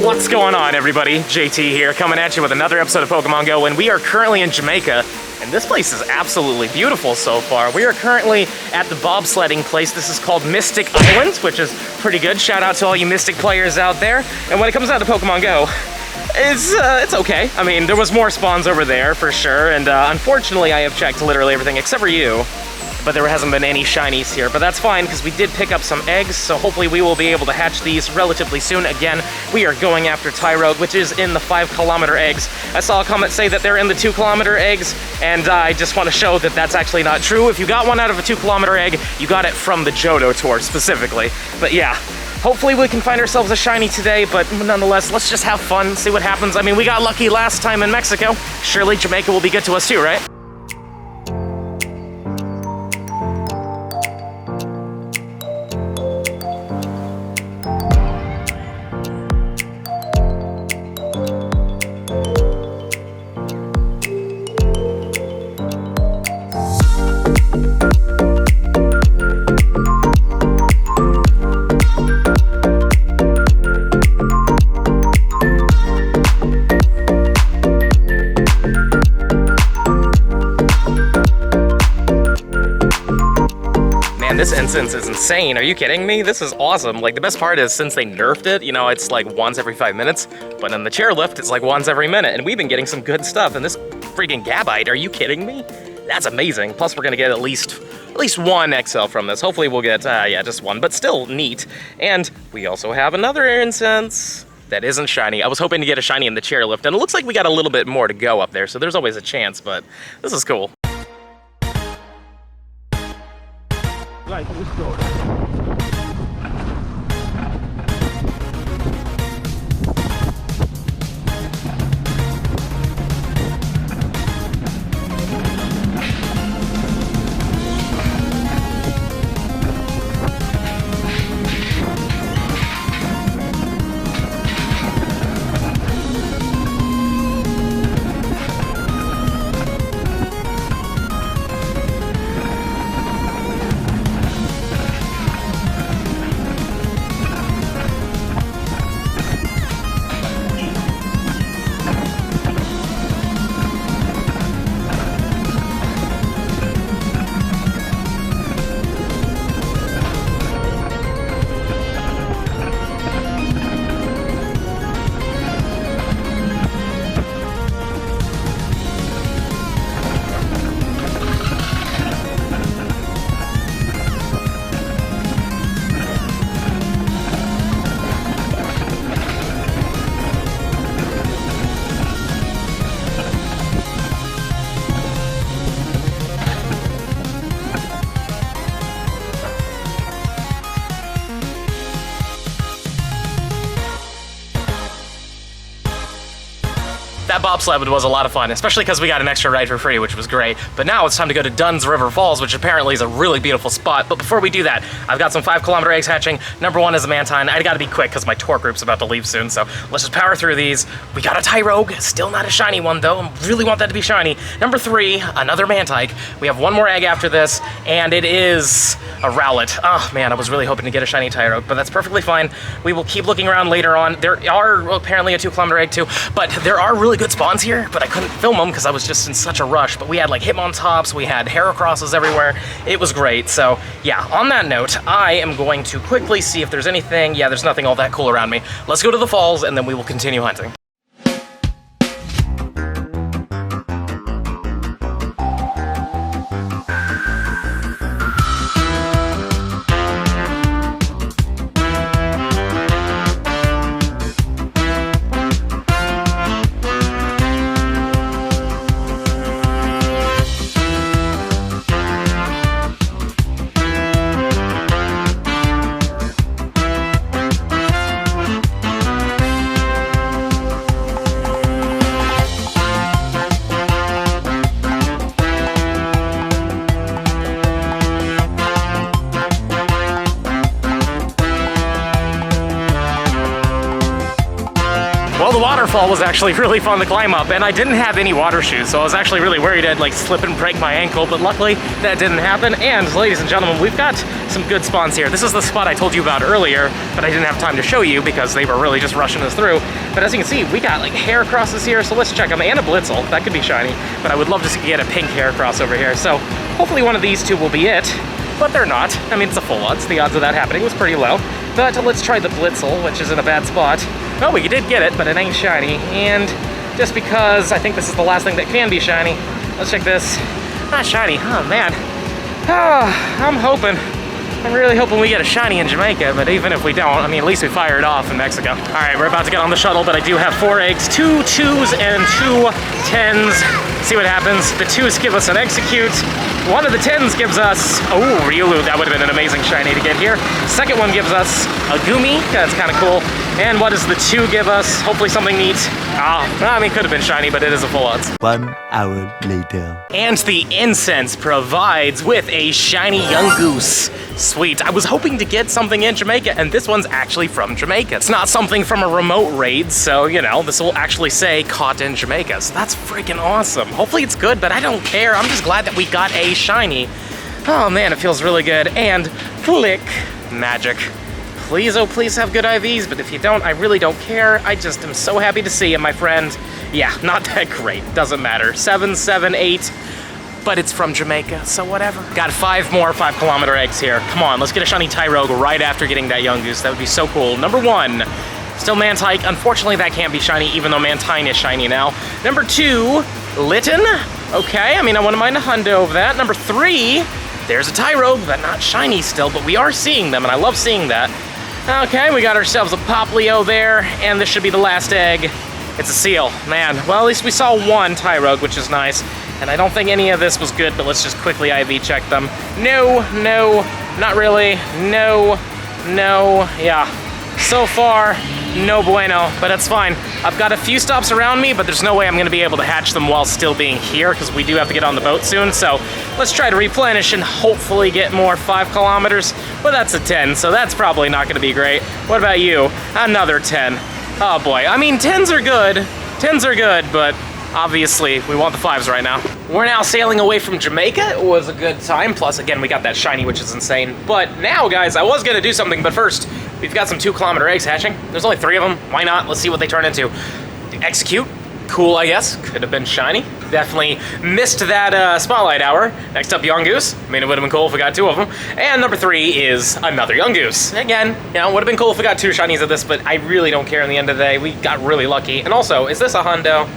What's going on, everybody? JT here, coming at you with another episode of Pokemon Go, and we are currently in Jamaica, and this place is absolutely beautiful so far. We are currently at the bobsledding place. This is called Mystic Island, which is pretty good. Shout out to all you Mystic players out there. And when it comes down to Pokemon Go, it's okay. I mean, there was more spawns over there for sure, and unfortunately I have checked literally everything except for you. But there hasn't been any shinies here, but that's fine because we did pick up some eggs, so hopefully we will be able to hatch these relatively soon. Again, we are going after Tyrogue, which is in the 5-kilometer eggs. I saw a comment say that they're in the 2-kilometer eggs, and I just want to show that that's actually not true. If you got one out of a 2-kilometer egg, you got it from the Johto tour specifically. But yeah, hopefully we can find ourselves a shiny today, but nonetheless, let's just have fun, see what happens. I mean, we got lucky last time in Mexico. Surely Jamaica will be good to us too, right? This incense is insane. Are you kidding me? This is awesome. Like, the best part is since they nerfed it, you know, it's like once every 5 minutes, but in the chairlift, it's like once every minute, and we've been getting some good stuff. And this freaking Gabite, are you kidding me? That's amazing. Plus, we're gonna get at least one XL from this. Hopefully we'll get, yeah, just one, but still neat. And we also have another incense that isn't shiny. I was hoping to get a shiny in the chairlift, and it looks like we got a little bit more to go up there, so there's always a chance, but this is cool. Right, let's go. That bobsled was a lot of fun, especially because we got an extra ride for free, which was great. But now it's time to go to Dunn's River Falls, which apparently is a really beautiful spot. But before we do that, I've got some 5-kilometer eggs hatching. Number 1 is a Mantine. I gotta be quick because my tour group's about to leave soon, so let's just power through these. We got a Tyrogue, still not a shiny one though. I really want that to be shiny. Number 3, another Mantike. We have one more egg after this, and it is a Rowlet. Oh man, I was really hoping to get a shiny Tyrogue, but that's perfectly fine. We will keep looking around later on. There are apparently a 2-kilometer egg too, but there are really good spawns here, but I couldn't film them because I was just in such a rush. But we had like Hitmontops, we had Heracrosses everywhere. It was great. So yeah, on that note, I am going to quickly see if there's anything. Yeah, there's nothing all that cool around me. Let's go to the falls and then we will continue hunting. waterfall was actually really fun to climb up, and I didn't have any water shoes, so I was actually really worried I'd like slip and break my ankle, but luckily that didn't happen. And ladies and gentlemen, we've got some good spawns here. This is the spot I told you about earlier, but I didn't have time to show you because they were really just rushing us through. But as you can see, we got like hair crosses here, so let's check them. And a blitzel, that could be shiny, but I would love to get a pink hair cross over here. So hopefully one of these two will be it, but they're not. I mean, it's a full odds. The odds of that happening was pretty low. But let's try the blitzel, which is in a bad spot. Oh, we did get it, but it ain't shiny. And just because I think this is the last thing that can be shiny, let's check this. Not shiny, oh man. I'm really hoping we get a shiny in Jamaica, but even if we don't, I mean, at least we fire it off in Mexico. All right, we're about to get on the shuttle, but I do have 4 eggs, 2 2s and 2 10s. See what happens. The 2s give us an execute. One of the 10s gives us, oh, Riolu, that would have been an amazing shiny to get here. Second one gives us a Gumi, that's kind of cool. And what does the 2 give us? Hopefully something neat. I mean, could have been shiny, but it is a full odds. 1 hour later. And the incense provides with a shiny young goose. Sweet. I was hoping to get something in Jamaica, and this one's actually from Jamaica. It's not something from a remote raid, so, you know, this will actually say caught in Jamaica. So that's freaking awesome. Hopefully it's good, but I don't care. I'm just glad that we got a shiny. Oh man, it feels really good. And flick magic. Please, oh please have good IVs, but if you don't, I really don't care. I just am so happy to see you, my friend. Yeah, not that great. Doesn't matter. 7, 7, 8. But it's from Jamaica, so whatever. Got 5 more 5-kilometer eggs here. Come on, let's get a shiny Tyrogue right after getting that young goose. That would be so cool. Number 1, still Mantike. Unfortunately, that can't be shiny, even though Mantine is shiny now. Number 2, Litten. Okay, I mean, I wouldn't mind a hundo over that. Number 3, there's a Tyrogue, but not shiny still, but we are seeing them, and I love seeing that. Okay, we got ourselves a Poplio there, and this should be the last egg. It's a seal, man. Well, at least we saw 1 Tyrogue, which is nice. And I don't think any of this was good, but let's just quickly IV check them. No, no, not really. No, no, yeah. So far, no bueno, but that's fine. I've got a few stops around me, but there's no way I'm gonna be able to hatch them while still being here, because we do have to get on the boat soon. So let's try to replenish and hopefully get more 5 kilometers. Well, that's a 10, so that's probably not gonna be great. What about you? Another 10. Oh boy, I mean, 10s are good. 10s are good, but obviously, we want the 5s right now. We're now sailing away from Jamaica. It was a good time. Plus, again, we got that shiny, which is insane. But now, guys, I was gonna do something, but first, we've got some 2-kilometer eggs hatching. There's only 3 of them. Why not? Let's see what they turn into. Execute. Cool, I guess. Could have been shiny. Definitely missed that spotlight hour. Next up, young goose. I mean, it would have been cool if we got 2 of them. And number 3 is another young goose. Again, you know, would have been cool if we got 2 shinies of this, but I really don't care in the end of the day. We got really lucky. And also, is this a hundo?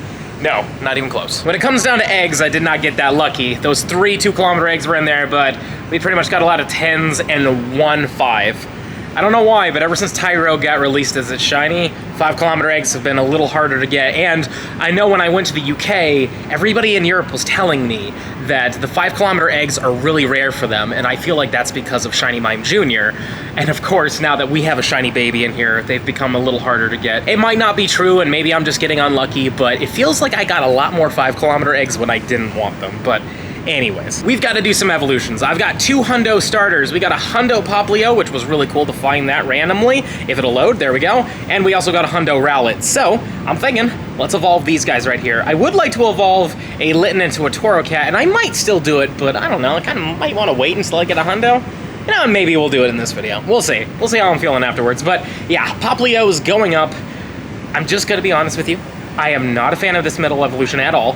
No, not even close. When it comes down to eggs, I did not get that lucky. Those 3 2-kilometer eggs were in there, but we pretty much got a lot of 10s and 1 5. I don't know why, but ever since Tyro got released as its shiny, 5-kilometer eggs have been a little harder to get. And I know when I went to the UK, everybody in Europe was telling me that the 5-kilometer eggs are really rare for them, and I feel like that's because of Shiny Mime Jr. And of course, now that we have a shiny baby in here, they've become a little harder to get. It might not be true, and maybe I'm just getting unlucky, but it feels like I got a lot more 5-kilometer eggs when I didn't want them. But anyways, we've got to do some evolutions. I've got 2 hundo starters. We got a hundo Poplio, which was really cool to find that randomly. If it'll load, there we go. And we also got a hundo Rowlet. So I'm thinking, let's evolve these guys right here. I would like to evolve a Litten into a Toro Cat, and I might still do it, but I don't know. I kind of might want to wait until I get a hundo. You know, maybe we'll do it in this video. We'll see. We'll see how I'm feeling afterwards. But yeah, Poplio is going up. I'm just going to be honest with you. I am not a fan of this middle evolution at all.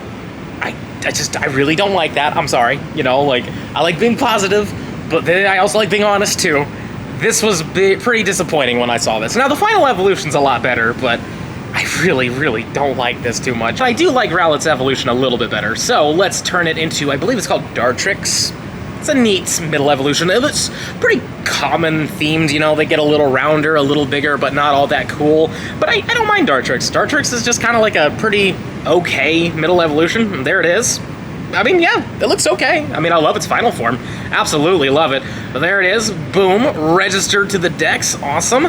I really don't like that. I'm sorry. You know, like, I like being positive, but then I also like being honest too. This was pretty disappointing when I saw this. Now, the final evolution's a lot better, but I really, really don't like this too much. I do like Rowlet's evolution a little bit better, so let's turn it into, I believe it's called Dartrix. It's a neat middle evolution. It's pretty common themed, you know, they get a little rounder, a little bigger, but not all that cool. But I don't mind Dartrix. Dartrix is just kind of like a pretty okay middle evolution, and there it is. I mean, yeah, it looks okay. I mean, I love its final form. Absolutely love it. But there it is. Boom. Registered to the dex. Awesome.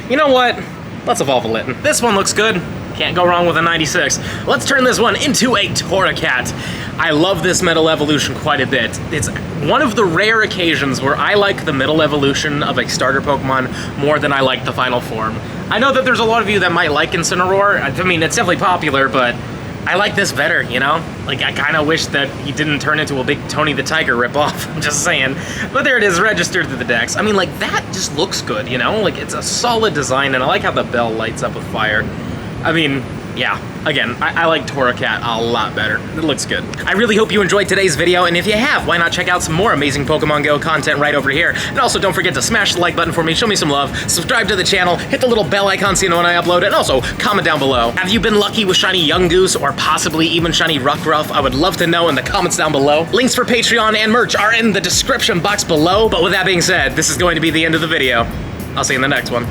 You know what? Let's evolve a Litten. This one looks good. Can't go wrong with a 96. Let's turn this one into a Torracat. I love this middle evolution quite a bit. It's one of the rare occasions where I like the middle evolution of a starter Pokemon more than I like the final form. I know that there's a lot of you that might like Incineroar. I mean, it's definitely popular, but I like this better, you know? Like, I kind of wish that he didn't turn into a big Tony the Tiger ripoff. I'm just saying. But there it is, registered to the dex. I mean, like, that just looks good, you know? Like, it's a solid design, and I like how the bell lights up with fire. I mean, yeah, again, I like Torracat a lot better. It looks good. I really hope you enjoyed today's video, and if you have, why not check out some more amazing Pokemon Go content right over here. And also, don't forget to smash the like button for me, show me some love, subscribe to the channel, hit the little bell icon so you know when I upload, and also, comment down below. Have you been lucky with Shiny Yungoos, or possibly even Shiny Rockruff? I would love to know in the comments down below. Links for Patreon and merch are in the description box below. But with that being said, this is going to be the end of the video. I'll see you in the next one.